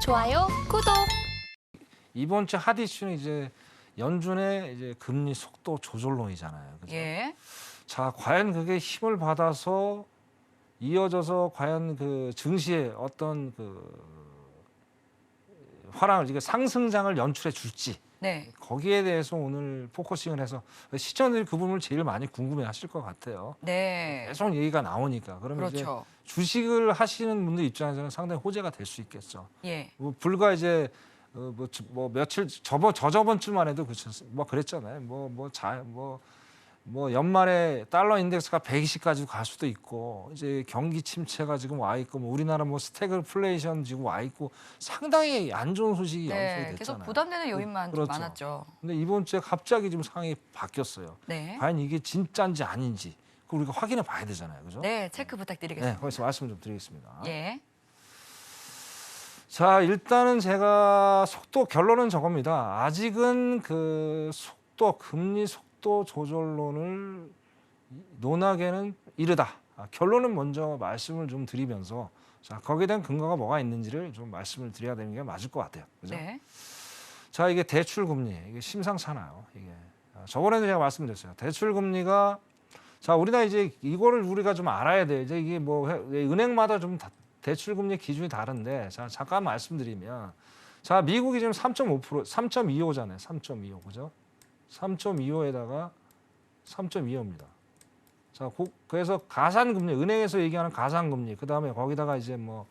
좋아요, 구독. 이번 주 핫 이슈는 이제 연준의 이제 금리 속도 조절론이잖아요. 그죠? 예. 자, 과연 그게 힘을 받아서 이어져서 과연 그 증시에 어떤 그 화랑을 이게 상승장을 연출해 줄지 네. 거기에 대해서 오늘 포커싱을 해서 시청자들이 그 부분을 제일 많이 궁금해하실 것 같아요. 네. 계속 얘기가 나오니까 그러면 그렇죠. 이제 주식을 하시는 분들 입장에서는 상당히 호재가 될 수 있겠죠. 예. 뭐 불과 이제 뭐 며칠 저저번 주만 해도 뭐 그랬잖아요. 뭐 연말에 달러 인덱스가 120까지 갈 수도 있고 이제 경기 침체가 지금 와 있고 뭐 우리나라 뭐 스태그플레이션 지금 와 있고 상당히 안 좋은 소식이 연출이 네. 됐잖아요. 계속 부담되는 요인만 좀 그렇죠. 많았죠. 근데 이번 주에 갑자기 지금 상황이 바뀌었어요. 네. 과연 이게 진짜인지 아닌지 그거 우리가 확인해 봐야 되잖아요. 그죠? 네, 체크 네, 부탁드리겠습니다. 거기서 말씀 좀 드리겠습니다. 예. 자, 일단은 제가 결론은 저겁니다. 아직은 그 금리 속도 조절론을 논하기에는 이르다. 결론은 먼저 말씀을 좀 드리면서 자, 거기에 대한 근거가 뭐가 있는지를 좀 말씀을 드려야 되는 게 맞을 것 같아요. 그죠? 네. 자, 이게 대출 금리 이게 심상찮아요. 이게 저번에도 제가 말씀드렸어요. 대출 금리가 자, 우리나라 이제 이거를 우리가 좀 알아야 돼요. 이제 이게 뭐 은행마다 좀 대출 금리 기준이 다른데 자, 잠깐 말씀드리면 자, 미국이 지금 3.5%, 3.25잖아요. 3.25. 그죠? 3.25에다가 3.25입니다. 자, 그래서 가산금리, 은행에서 얘기하는 가산금리, 그 다음에 거기다가 이제 뭐,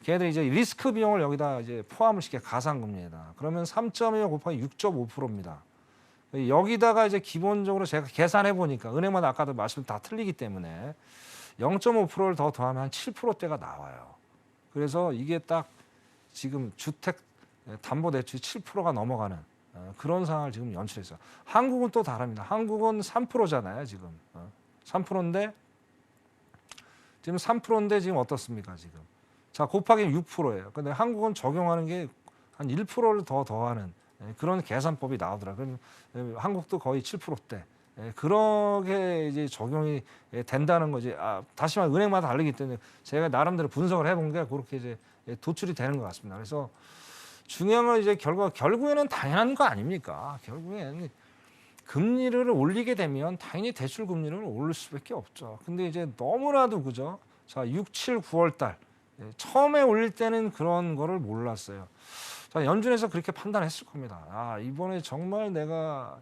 걔네들이 이제 리스크 비용을 여기다 이제 포함을 시켜 가산금리에다. 그러면 3.25 곱하기 6.5%입니다. 여기다가 이제 기본적으로 제가 계산해 보니까 은행마다 아까도 말씀 다 틀리기 때문에 0.5%를 더 더하면 한 7%대가 나와요. 그래서 이게 딱 지금 주택 담보 대출이 7%가 넘어가는 그런 상황을 지금 연출했어요. 한국은 또 다릅니다. 한국은 3%잖아요, 지금. 3%인데 지금 3%인데 지금 어떻습니까, 지금? 자, 곱하기 6%예요. 근데 한국은 적용하는 게 한 1%를 더 더하는 그런 계산법이 나오더라고요. 그럼 한국도 거의 7%대. 그렇게 이제 적용이 된다는 거지. 다시 말해 은행마다 다르기 때문에 제가 나름대로 분석을 해본 게 그렇게 이제 도출이 되는 것 같습니다. 그래서 중요한 건 이제 결국에는 당연한 거 아닙니까? 결국엔 금리를 올리게 되면 당연히 대출 금리를 올릴 수밖에 없죠. 근데 이제 너무나도 그죠? 자, 6, 7, 9월 달 처음에 올릴 때는 그런 거를 몰랐어요. 자, 연준에서 그렇게 판단했을 겁니다. 이번에 정말 내가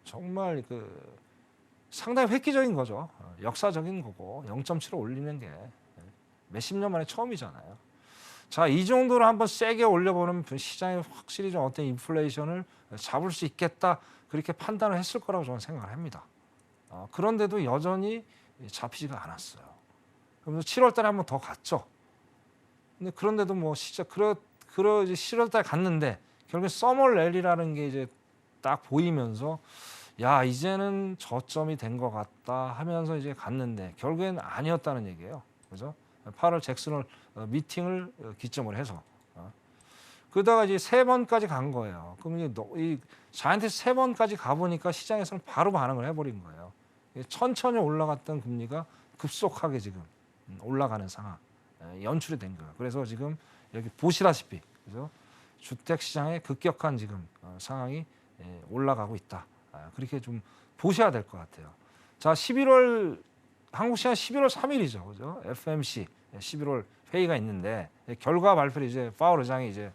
정말 상당히 획기적인 거죠. 역사적인 거고 0.7을 올리는 게 몇십 년 만에 처음이잖아요. 자, 이 정도로 한번 세게 올려보면 시장이 확실히 좀 어떤 인플레이션을 잡을 수 있겠다 그렇게 판단을 했을 거라고 저는 생각을 합니다. 그런데도 여전히 잡히지가 않았어요. 그러면서 7월 달에 한번 더 갔죠. 근데 그런데도 뭐 이제 7월 달 갔는데 결국에 서머 랠리라는 게 이제 딱 보이면서 야, 이제는 저점이 된 것 같다 하면서 이제 갔는데 결국엔 아니었다는 얘기예요. 그죠? 8월 잭슨홀 미팅을 기점으로 해서 그러다가 이제 3번까지 간 거예요. 그럼 이제 이 자이언트 3번까지 가보니까 시장에서는 바로 반응을 해버린 거예요. 천천히 올라갔던 금리가 급속하게 지금 올라가는 상황 연출이 된 거예요. 그래서 지금 여기 보시다시피 그죠? 주택 시장의 급격한 지금 상황이 올라가고 있다. 그렇게 좀 보셔야 될 것 같아요. 자, 한국 시간 11월 3일이죠, 그죠? FMC 11월 회의가 있는데 결과 발표를 이제 파월 의장이 이제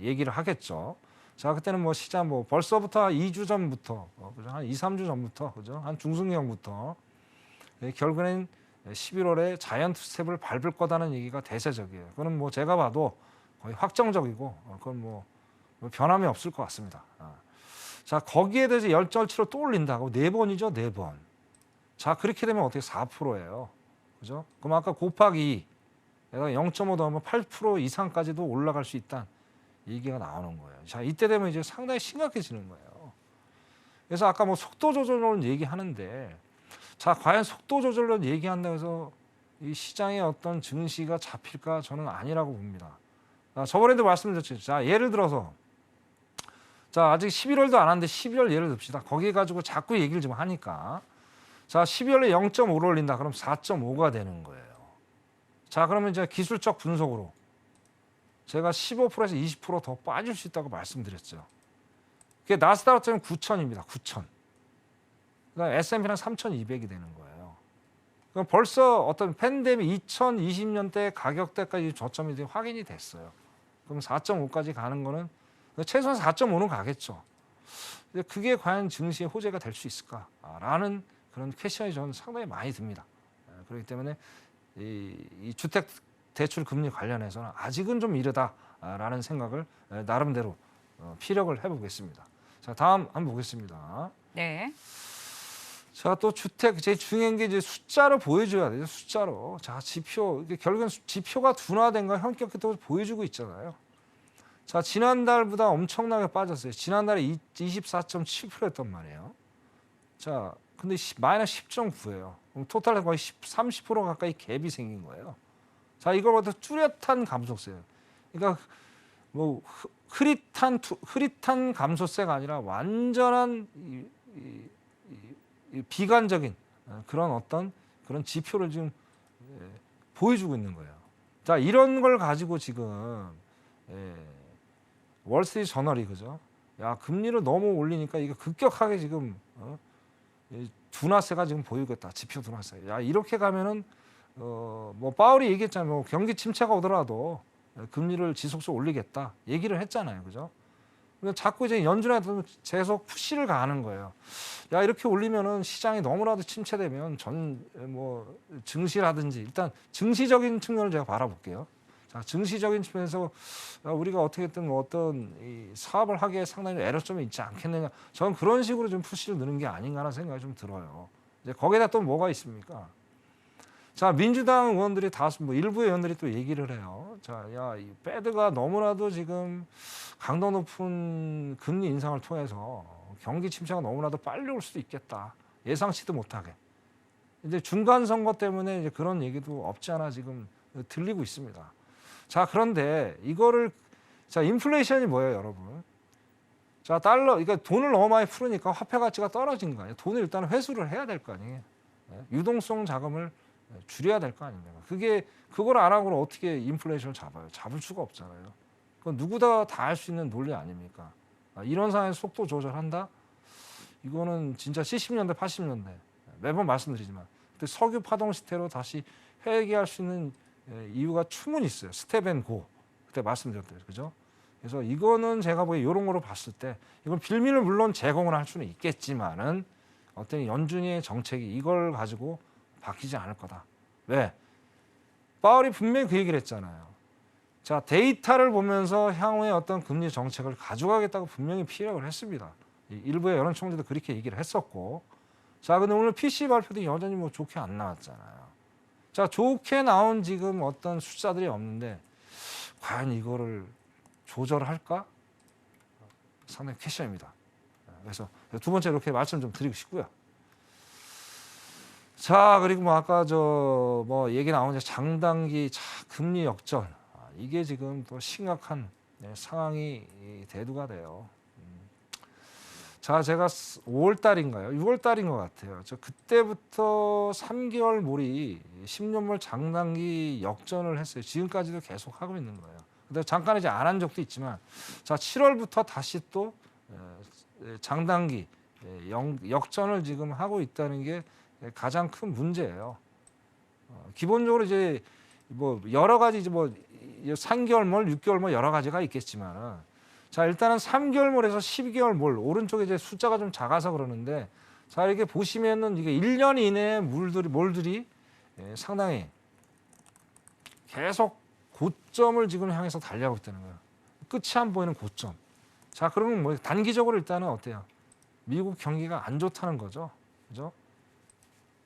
얘기를 하겠죠. 자, 그때는 뭐 시장 뭐 벌써부터 2주 전부터 그죠? 한 2, 3주 전부터 그죠? 한 중순경부터 결국에는 11월에 자이언트 스텝을 밟을 거다는 얘기가 대세적이에요. 그건 뭐 제가 봐도 거의 확정적이고 그건 뭐 변함이 없을 것 같습니다. 자, 거기에 대해서 열절치로 또 올린다고 4번이죠, 4번. 자, 그렇게 되면 어떻게 4%예요. 그죠? 그럼 아까 곱하기 내가 0.5 더하면 8% 이상까지도 올라갈 수 있다는 얘기가 나오는 거예요. 자, 이때 되면 이제 상당히 심각해지는 거예요. 그래서 아까 뭐 속도 조절론 얘기하는데 자, 과연 속도 조절론 얘기한다고 해서 이 시장의 어떤 증시가 잡힐까? 저는 아니라고 봅니다. 저번에도 말씀드렸죠. 자, 예를 들어서 자, 아직 11월도 안 왔는데 12월 예를 듭시다. 거기 가지고 자꾸 얘기를 좀 하니까 자, 12월에 0.5를 올린다. 그럼 4.5가 되는 거예요. 자, 그러면 이제 기술적 분석으로 제가 15%에서 20%더 빠질 수 있다고 말씀드렸죠. 그게 나스닥은 9,000입니다. 9,000. 그다음에 S&P는 3,200이 되는 거예요. 그럼 벌써 어떤 팬데믹 2020년대 가격대까지 저점이 확인이 됐어요. 그럼 4.5까지 가는 거는 최소한 4.5는 가겠죠. 근데 그게 과연 증시의 호재가 될 수 있을까라는 그런 퀘션이 저는 상당히 많이 듭니다. 그렇기 때문에 이 주택 대출 금리 관련해서는 아직은 좀 이르다라는 생각을 나름대로 피력을 해보겠습니다. 자, 다음 한번 보겠습니다. 네. 자, 또 주택 제일 중요한 게 이제 숫자로 보여줘야 돼요. 숫자로. 자, 지표 이게 결국엔 지표가 둔화된 걸 현격히 보여주고 있잖아요. 자, 지난달보다 엄청나게 빠졌어요. 지난달에 24.7%였단 말이에요. 자, 근데 마이너스 10.9예요. 그럼 토탈에 거의 30% 가까이 갭이 생긴 거예요. 자, 이거보다 뚜렷한 감소세예요. 그러니까 뭐 흐릿한 감소세가 아니라 완전한 비관적인 그런 어떤 그런 지표를 지금 보여주고 있는 거예요. 자, 이런 걸 가지고 지금 월스트리트 저널이 그죠? 야, 금리를 너무 올리니까 이거 급격하게 지금 둔화세가 지금 보이고 있다. 지표 둔화세. 야, 이렇게 가면은 뭐 파월이 얘기했잖아요. 뭐 경기 침체가 오더라도 금리를 지속적으로 올리겠다. 얘기를 했잖아요. 그죠? 근데 자꾸 이제 연준에도 계속 푸시를 가하는 거예요. 야, 이렇게 올리면은 시장이 너무나도 침체되면 뭐 증시라든지 일단 증시적인 측면을 제가 바라볼게요. 자, 증시적인 측면에서 우리가 어떻게든 뭐 어떤 이 사업을 하기에 상당히 애로점이 있지 않겠느냐. 저는 그런 식으로 좀 푸시를 넣는 게 아닌가라는 생각이 좀 들어요. 이제 거기다 또 뭐가 있습니까? 자, 민주당 의원들이 뭐 일부 의원들이 또 얘기를 해요. 자, 야, 이 패드가 너무나도 지금 강도 높은 금리 인상을 통해서 경기 침체가 너무나도 빨리 올 수도 있겠다. 예상치도 못하게. 이제 중간 선거 때문에 이제 그런 얘기도 없지 않아 지금 들리고 있습니다. 자, 그런데 이거를 자, 인플레이션이 뭐예요, 여러분? 자, 달러, 그러니까 돈을 너무 많이 풀으니까 화폐 가치가 떨어진 거 아니에요. 돈을 일단 회수를 해야 될 거 아니에요. 유동성 자금을 줄여야 될 거 아닙니까? 그걸 안 하고는 어떻게 인플레이션을 잡아요? 잡을 수가 없잖아요. 그건 누구나 다 할 수 있는 논리 아닙니까? 이런 상황에서 속도 조절한다? 이거는 진짜 70년대, 80년대 매번 말씀드리지만 그때 석유 파동 시대로 다시 회귀할 수 있는 이유가 충분히 있어요. 스텝 앤 고 그때 말씀드렸대요, 그죠? 그래서 이거는 제가 보기에 이런 거로 봤을 때 이건 빌미를 물론 제공을 할 수는 있겠지만은 어떤 연준의 정책이 이걸 가지고 바뀌지 않을 거다. 왜? 파월이 분명히 그 얘기를 했잖아요. 자, 데이터를 보면서 향후의 어떤 금리 정책을 가져가겠다고 분명히 피력을 했습니다. 일부의 여론 총재도 그렇게 얘기를 했었고, 자, 근데 오늘 PC 발표도 여전히 뭐 좋게 안 나왔잖아요. 자, 좋게 나온 지금 어떤 숫자들이 없는데 과연 이거를 조절할까? 상당히 퀘션입니다. 그래서 두 번째 이렇게 말씀 좀 드리고 싶고요. 자, 그리고 뭐 아까 뭐 얘기 나온 장단기 금리 역전, 이게 지금 또 심각한 상황이 대두가 돼요. 자, 제가 5월 달인가요? 6월 달인 것 같아요. 저 그때부터 3개월 몰이 10년물 장단기 역전을 했어요. 지금까지도 계속 하고 있는 거예요. 근데 잠깐 이제 안 한 적도 있지만, 자, 7월부터 다시 또 장단기 역전을 지금 하고 있다는 게 가장 큰 문제예요. 기본적으로 이제 뭐 여러 가지 이제 뭐 3개월물, 6개월물 여러 가지가 있겠지만은, 자, 일단은 3개월물에서 12개월물 오른쪽에 이제 숫자가 좀 작아서 그러는데, 자, 이렇게 보시면은 이게 1년 이내에 몰들이 상당히 계속 고점을 지금 향해서 달려가고 있다는 거예요. 끝이 안 보이는 고점. 자, 그러면 뭐 단기적으로 일단은 어때요? 미국 경기가 안 좋다는 거죠, 그죠?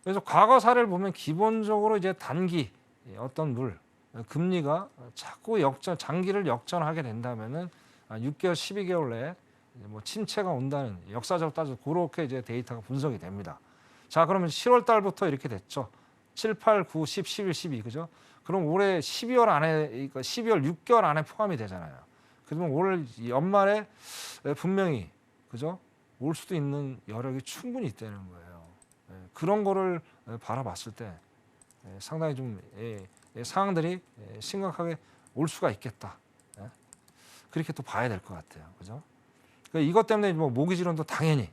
그래서 과거 사례를 보면 기본적으로 이제 단기 어떤 금리가 자꾸 장기를 역전하게 된다면은 6개월, 12개월 내에 뭐 침체가 온다는 역사적으로 따져서 그렇게 이제 데이터가 분석이 됩니다. 자, 그러면 7월 달부터 이렇게 됐죠. 7, 8, 9, 10, 11, 12 그죠? 그럼 올해 12월 안에, 그러니까 12월 6개월 안에 포함이 되잖아요. 그러면 올 연말에 분명히 그죠? 올 수도 있는 여력이 충분히 있다는 거예요. 그런 거를 바라봤을 때 상당히 좀 상황들이 심각하게 올 수가 있겠다. 그렇게 또 봐야 될 것 같아요. 그죠? 그러니까 이것 때문에 뭐 모기지론도 당연히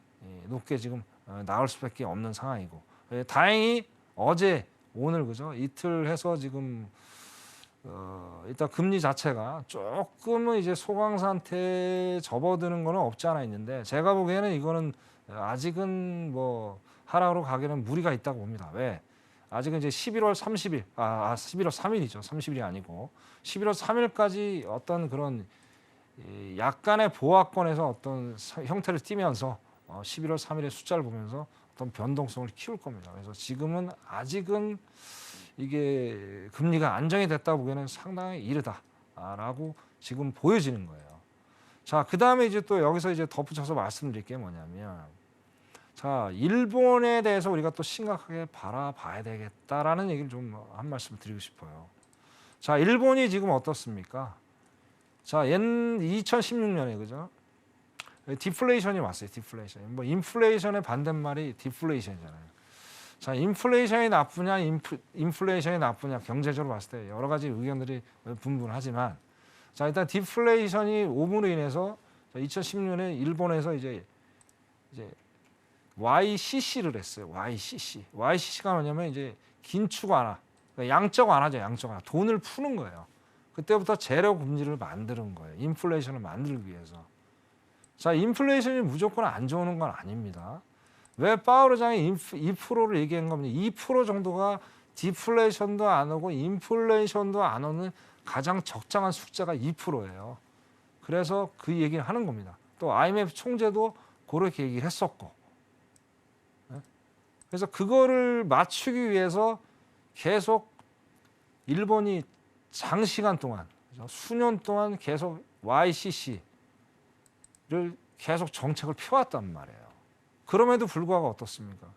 높게 지금 나올 수밖에 없는 상황이고 다행히 어제 오늘 그죠? 이틀 해서 지금 일단 금리 자체가 조금은 이제 소강 상태에 접어드는 거는 없지 않아 있는데 제가 보기에는 이거는 아직은 뭐 하락으로 가기는 무리가 있다고 봅니다. 왜? 아직은 이제 11월 30일, 11월 3일이죠. 30일이 아니고 11월 3일까지 어떤 그런 약간의 보합권에서 어떤 형태를 띠면서 11월 3일의 숫자를 보면서 어떤 변동성을 키울 겁니다. 그래서 지금은 아직은 이게 금리가 안정이 됐다 보기에는 상당히 이르다라고 지금 보여지는 거예요. 자, 그 다음에 이제 또 여기서 이제 덧붙여서 말씀드릴 게 뭐냐면, 자, 일본에 대해서 우리가 또 심각하게 바라봐야 되겠다라는 얘기를 좀 한 말씀 드리고 싶어요. 자, 일본이 지금 어떻습니까? 자, 2016년에 그죠? 디플레이션이 왔어요. 디플레이션. 뭐 인플레이션의 반대말이 디플레이션이잖아요. 자, 인플레이션이 나쁘냐, 인플레이션이 나쁘냐 경제적으로 봤을 때 여러 가지 의견들이 분분하지만, 자, 일단 디플레이션이 오므로 인해서 2016년에 일본에서 이제 YCC를 했어요. YCC. YCC가 뭐냐면 이제 긴축 완화, 그러니까 양적 완화죠. 양적 완화. 돈을 푸는 거예요. 그때부터 재료 금리를 만드는 거예요. 인플레이션을 만들기 위해서. 자, 인플레이션이 무조건 안 좋은 건 아닙니다. 왜 파월 의장이 2%를 얘기한 겁니다. 2% 정도가 디플레이션도 안 오고 인플레이션도 안 오는 가장 적정한 숫자가 2%예요. 그래서 그 얘기를 하는 겁니다. 또 IMF 총재도 그렇게 얘기를 했었고. 그래서 그거를 맞추기 위해서 계속 일본이 장시간 동안, 수년 동안 계속 YCC를 계속 정책을 펴왔단 말이에요. 그럼에도 불구하고 어떻습니까?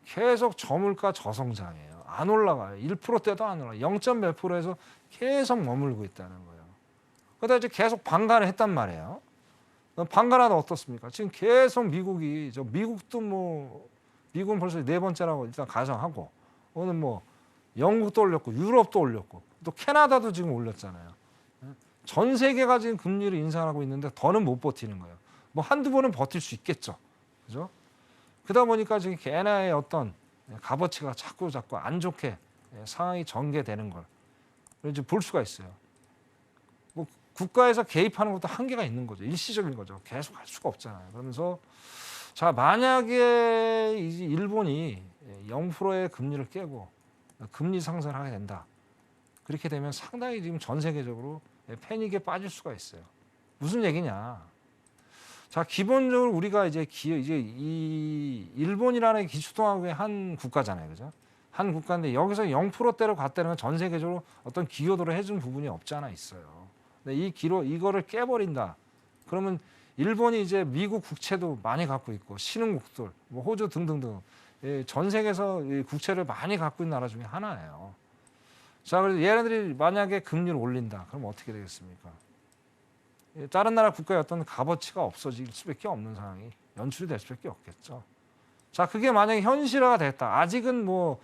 계속 저물가 저성장이에요. 안 올라가요. 1%대도 안 올라가요. 0. 몇 %에서 계속 머물고 있다는 거예요. 그러다 이제 계속 방관을 했단 말이에요. 방관하다 어떻습니까? 지금 계속 미국이, 미국도 뭐, 미국은 벌써 4번째라고 일단 가정하고, 오늘 뭐, 영국도 올렸고, 유럽도 올렸고, 또 캐나다도 지금 올렸잖아요. 전 세계가 지금 금리를 인상하고 있는데 더는 못 버티는 거예요. 뭐 한두 번은 버틸 수 있겠죠. 그죠? 그러다 보니까 지금 걔네의 어떤 값어치가 자꾸 안 좋게 상황이 전개되는 걸 이제 볼 수가 있어요. 뭐 국가에서 개입하는 것도 한계가 있는 거죠. 일시적인 거죠. 계속 할 수가 없잖아요. 그러면서 자, 만약에 이제 일본이 0%의 금리를 깨고 금리 상승을 하게 된다. 그렇게 되면 상당히 지금 전 세계적으로 패닉에 빠질 수가 있어요. 무슨 얘기냐? 자, 기본적으로 우리가 이제 이 일본이라는 기초통화국의 한 국가잖아요, 그죠? 한 국가인데 여기서 0%대로 갔다는 건 전 세계적으로 어떤 기여도를 해준 부분이 없지 않아 있어요. 근데 이거를 깨버린다. 그러면 일본이 이제 미국 국채도 많이 갖고 있고 신흥국들, 뭐 호주 등등등 전 세계에서 국채를 많이 갖고 있는 나라 중에 하나예요. 자, 그래서 얘네들이 만약에 금리를 올린다. 그럼 어떻게 되겠습니까? 다른 나라 국가의 어떤 값어치가 없어질 수밖에 없는 상황이 연출이 될 수밖에 없겠죠. 자, 그게 만약에 현실화가 됐다. 아직은 뭐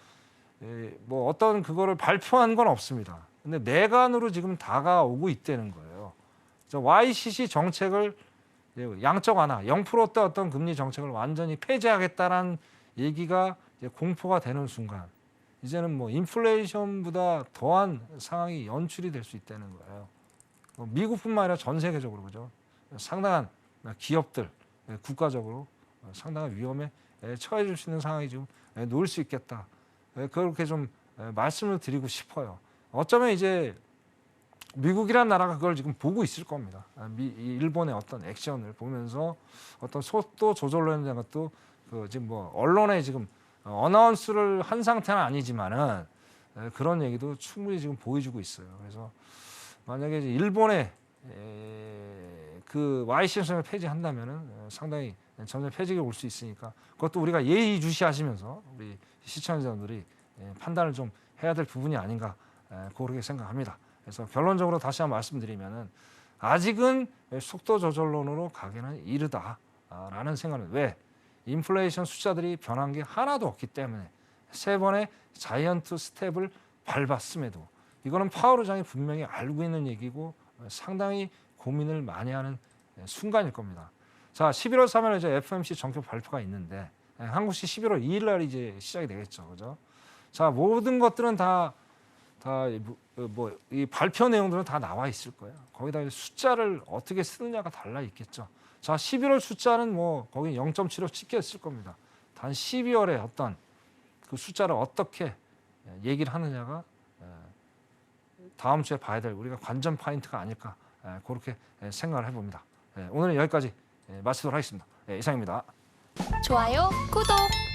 어떤 그거를 발표한 건 없습니다. 근데 내관으로 지금 다가오고 있다는 거예요. YCC 정책을 양적 완화, 0%대 어떤 금리 정책을 완전히 폐지하겠다라는 얘기가 이제 공포가 되는 순간 이제는 뭐 인플레이션보다 더한 상황이 연출이 될 수 있다는 거예요. 미국뿐만 아니라 전 세계적으로 그죠. 상당한 기업들 국가적으로 상당한 위험에 처해질 수 있는 상황이 지금 놓일 수 있겠다. 그렇게 좀 말씀을 드리고 싶어요. 어쩌면 이제 미국이라는 나라가 그걸 지금 보고 있을 겁니다. 일본의 어떤 액션을 보면서 어떤 속도 조절로 하는 것도 그 지금 뭐 언론에 지금 어나운스를 한 상태는 아니지만은 그런 얘기도 충분히 지금 보여주고 있어요. 그래서 만약에 이제 일본의 그 YCC를 폐지한다면은 상당히 전면 폐지가 올 수 있으니까 그것도 우리가 예의주시하시면서 우리 시청자분들이 판단을 좀 해야 될 부분이 아닌가 그렇게 생각합니다. 그래서 결론적으로 다시 한번 말씀드리면은 아직은 속도 조절론으로 가기는 이르다라는 생각은 왜 인플레이션 숫자들이 변한 게 하나도 없기 때문에 세 번의 자이언트 스텝을 밟았음에도 이거는 파월 의장이 분명히 알고 있는 얘기고 상당히 고민을 많이 하는 순간일 겁니다. 자, 11월 3일 이제 FOMC 정책 발표가 있는데 한국시 11월 2일 날 이제 시작이 되겠죠, 그죠? 자, 모든 것들은 이 발표 내용들은 다 나와 있을 거예요. 거기다 숫자를 어떻게 쓰느냐가 달라 있겠죠. 자, 11월 숫자는 뭐 거기 0.75 찍혀 있을 겁니다. 단 12월에 어떤 그 숫자를 어떻게 얘기를 하느냐가 다음 주에 봐야 될 우리가 관전 포인트가 아닐까 그렇게 생각을 해봅니다. 오늘은 여기까지 마치도록 하겠습니다. 이상입니다. 좋아요, 구독.